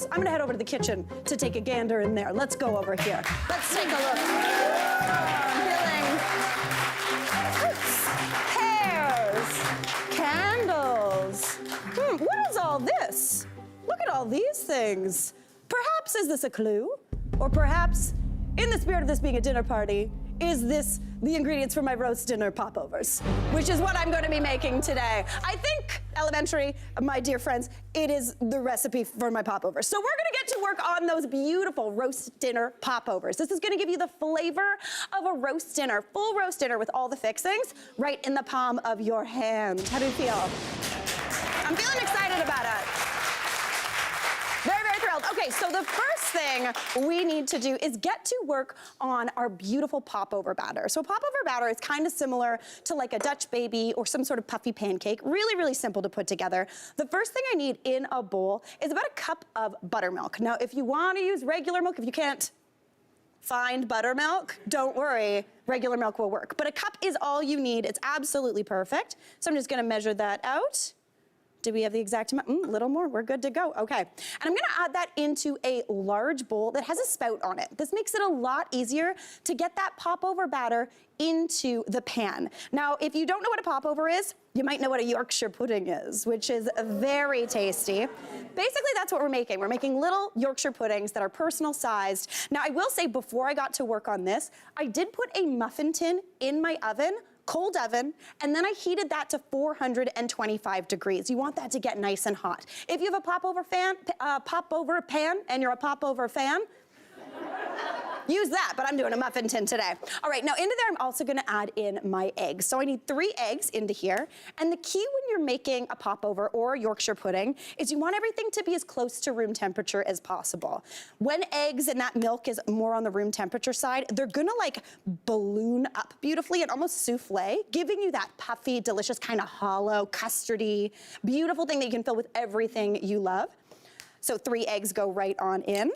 I'm gonna head over to the kitchen to take a gander in there. Let's go over here. Let's take a look. Pears, candles. What is all this? Look at all these things. Perhaps is this a clue? Or perhaps, in the spirit of this being a dinner party, is this the ingredients for my roast dinner popovers, which is what I'm going to be making today. I think, elementary, my dear friends, it is the recipe for my popovers. So we're going to get to work on those beautiful roast dinner popovers. This is going to give you the flavor of a roast dinner, full roast dinner with all the fixings right in the palm of your hand. How do you feel? I'm feeling excited about it. Very, very thrilled. Okay, so the first thing we need to do is get to work on our beautiful popover batter. So a popover batter is kind of similar to like a Dutch baby or some sort of puffy pancake. Really, really simple to put together. The first thing I need in a bowl is about a cup of buttermilk. Now, if you want to use regular milk, if you can't find buttermilk, don't worry, regular milk will work. But a cup is all you need. It's absolutely perfect. So I'm just gonna measure that out. Do we have the exact amount? A little more, we're good to go. Okay, and I'm gonna add that into a large bowl that has a spout on it. This makes it a lot easier to get that popover batter into the pan. Now, if you don't know what a popover is, you might know what a Yorkshire pudding is, which is very tasty. Basically, that's what we're making. We're making little Yorkshire puddings that are personal sized. Now, I will say before I got to work on this, I did put a muffin tin in my oven, cold oven, and then I heated that to 425 degrees. You want that to get nice and hot. If you have a popover pan, and you're a popover fan, use that, but I'm doing a muffin tin today. All right, now into there, I'm also gonna add in my eggs. So I need 3 eggs into here. And the key when you're making a popover or a Yorkshire pudding is you want everything to be as close to room temperature as possible. When eggs and that milk is more on the room temperature side, they're gonna like balloon up beautifully and almost souffle, giving you that puffy, delicious, kind of hollow, custardy, beautiful thing that you can fill with everything you love. So 3 eggs go right on in.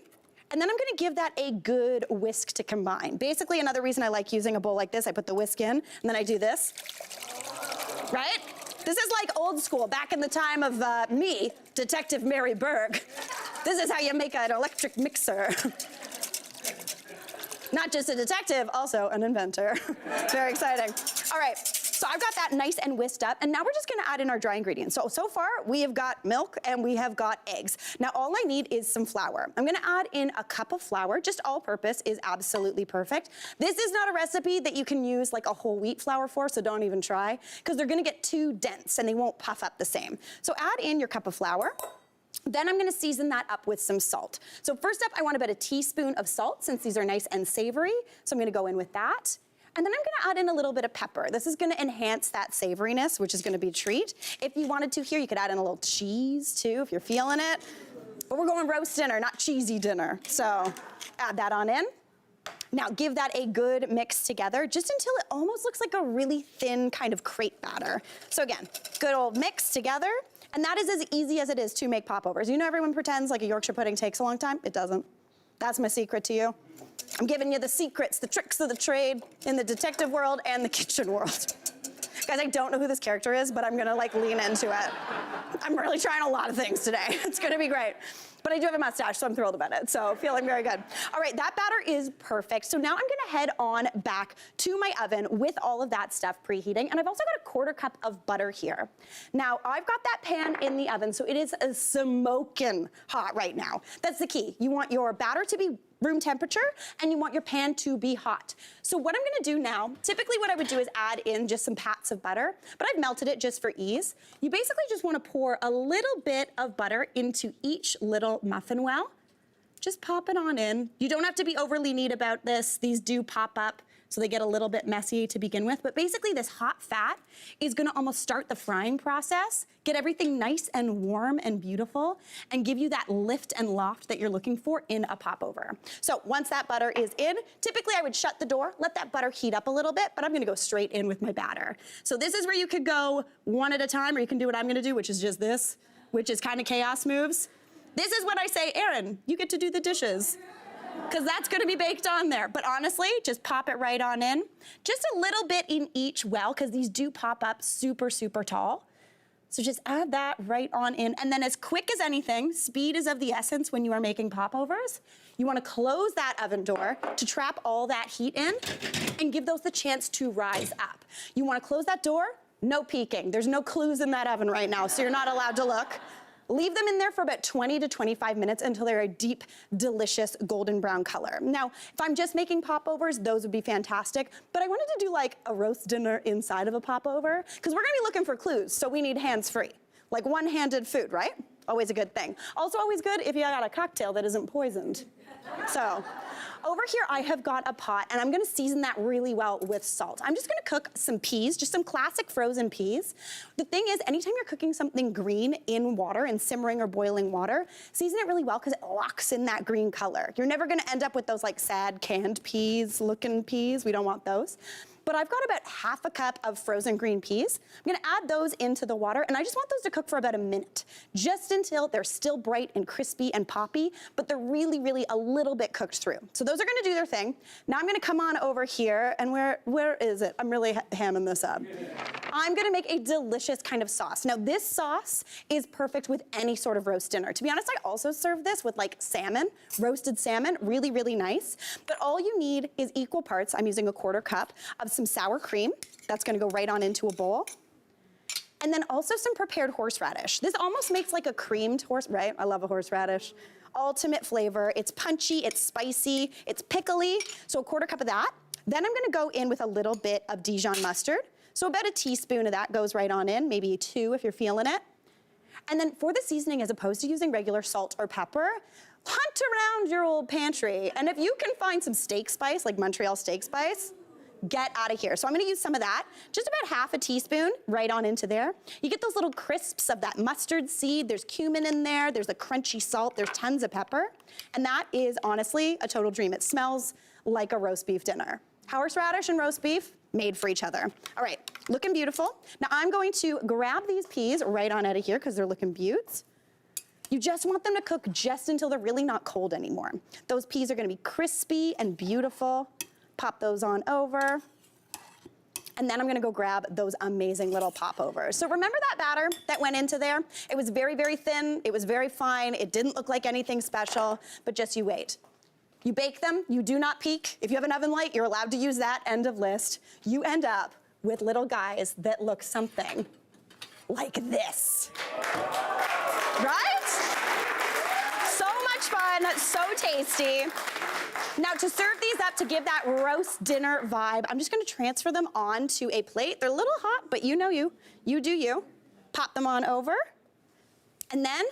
And then I'm gonna give that a good whisk to combine. Basically, another reason I like using a bowl like this, I put the whisk in, and then I do this, right? This is like old school, back in the time of me, Detective Mary Berg. This is how you make an electric mixer. Not just a detective, also an inventor. Very exciting. All right. So I've got that nice and whisked up, and now we're just gonna add in our dry ingredients. So far, we have got milk and we have got eggs. Now all I need is some flour. I'm gonna add in a cup of flour, just all purpose is absolutely perfect. This is not a recipe that you can use like a whole wheat flour for, so don't even try, because they're gonna get too dense and they won't puff up the same. So add in your cup of flour. Then I'm gonna season that up with some salt. So first up, I want about a teaspoon of salt, since these are nice and savory. So I'm gonna go in with that. And then I'm gonna add in a little bit of pepper. This is gonna enhance that savoriness, which is gonna be a treat. If you wanted to here, you could add in a little cheese too, if you're feeling it. But we're going roast dinner, not cheesy dinner. So add that on in. Now give that a good mix together, just until it almost looks like a really thin kind of crepe batter. So again, good old mix together. And that is as easy as it is to make popovers. You know everyone pretends like a Yorkshire pudding takes a long time? It doesn't. That's my secret to you. I'm giving you the secrets, the tricks of the trade in the detective world and the kitchen world. Guys, I don't know who this character is, but I'm gonna like lean into it. I'm really trying a lot of things today. It's gonna be great. But I do have a mustache, so I'm thrilled about it. So feeling very good. All right, that batter is perfect. So now I'm gonna head on back to my oven with all of that stuff preheating. And I've also got a 1/4 cup of butter here. Now, I've got that pan in the oven, so it is smoking hot right now. That's the key. You want your batter to be room temperature, and you want your pan to be hot. So what I'm gonna do now, typically what I would do is add in just some pats of butter, but I've melted it just for ease. You basically just wanna pour a little bit of butter into each little muffin well. Just pop it on in. You don't have to be overly neat about this. These do pop up, so they get a little bit messy to begin with. But basically this hot fat is gonna almost start the frying process, get everything nice and warm and beautiful, and give you that lift and loft that you're looking for in a popover. So once that butter is in, typically I would shut the door, let that butter heat up a little bit, but I'm gonna go straight in with my batter. So this is where you could go one at a time, or you can do what I'm gonna do, which is just this, which is kind of chaos moves. This is when I say, Erin, you get to do the dishes, because that's gonna be baked on there. But honestly, just pop it right on in. Just a little bit in each well, because these do pop up super, super tall. So just add that right on in. And then as quick as anything, speed is of the essence when you are making popovers. You wanna close that oven door to trap all that heat in and give those the chance to rise up. You wanna close that door, no peeking. There's no clues in that oven right now, so you're not allowed to look. Leave them in there for about 20 to 25 minutes until they're a deep, delicious golden brown color. Now, if I'm just making popovers, those would be fantastic, but I wanted to do like a roast dinner inside of a popover, because we're gonna be looking for clues, so we need hands-free. Like one-handed food, right? Always a good thing. Also always good if you got a cocktail that isn't poisoned. So, over here I have got a pot and I'm gonna season that really well with salt. I'm just gonna cook some peas, just some classic frozen peas. The thing is, anytime you're cooking something green in water, in simmering or boiling water, season it really well because it locks in that green color. You're never gonna end up with those like sad canned peas looking peas. We don't want those. But I've got about half a cup of frozen green peas. I'm gonna add those into the water, and I just want those to cook for about a minute, just until they're still bright and crispy and poppy, but they're really, really a little bit cooked through. So those are gonna do their thing. Now I'm gonna come on over here, and where is it? I'm really hamming this up. I'm gonna make a delicious kind of sauce. Now this sauce is perfect with any sort of roast dinner. To be honest, I also serve this with like salmon, roasted salmon, really, really nice. But all you need is equal parts, I'm using a 1/4 cup, of some sour cream. That's gonna go right on into a bowl. And then also some prepared horseradish. This almost makes like a creamed right? I love a horseradish. Ultimate flavor. It's punchy, it's spicy, it's pickly. So a 1/4 cup of that. Then I'm gonna go in with a little bit of Dijon mustard. So about a teaspoon of that goes right on in, maybe 2 if you're feeling it. And then for the seasoning, as opposed to using regular salt or pepper, hunt around your old pantry. And if you can find some steak spice, like Montreal steak spice, get out of here. So I'm gonna use some of that, just about half a teaspoon right on into there. You get those little crisps of that mustard seed, there's cumin in there, there's the crunchy salt, there's tons of pepper. And that is honestly a total dream. It smells like a roast beef dinner. Horseradish and roast beef, made for each other. All right, looking beautiful. Now I'm going to grab these peas right on out of here because they're looking beauts. You just want them to cook just until they're really not cold anymore. Those peas are gonna be crispy and beautiful. Pop those on over. And then I'm gonna go grab those amazing little popovers. So remember that batter that went into there? It was very, very thin, it was very fine, it didn't look like anything special, but just you wait. You bake them, you do not peek. If you have an oven light, you're allowed to use that, end of list. You end up with little guys that look something like this. Right? So much fun, so tasty. Now to serve these up, to give that roast dinner vibe, I'm just gonna transfer them onto a plate. They're a little hot, but you know you do you. Pop them on over. And then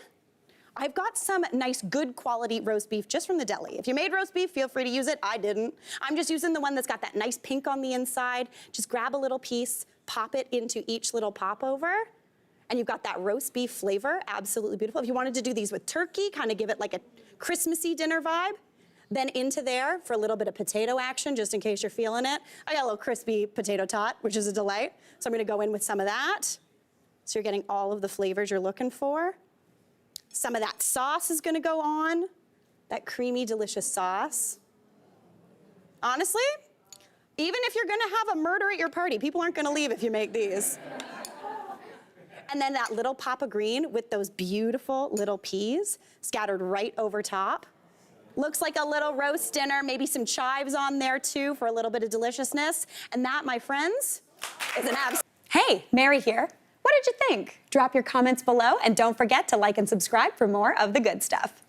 I've got some nice, good quality roast beef just from the deli. If you made roast beef, feel free to use it. I didn't. I'm just using the one that's got that nice pink on the inside. Just grab a little piece, pop it into each little popover, and you've got that roast beef flavor, absolutely beautiful. If you wanted to do these with turkey, kind of give it like a Christmassy dinner vibe, then into there for a little bit of potato action, just in case you're feeling it. I got a little crispy potato tot, which is a delight. So I'm gonna go in with some of that. So you're getting all of the flavors you're looking for. Some of that sauce is gonna go on, that creamy, delicious sauce. Honestly, even if you're gonna have a murder at your party, people aren't gonna leave if you make these. And then that little pop of green with those beautiful little peas scattered right over top. Looks like a little roast dinner, maybe some chives on there too for a little bit of deliciousness. And that, my friends, is an absolute. Hey, Mary here. What did you think? Drop your comments below and don't forget to like and subscribe for more of the good stuff.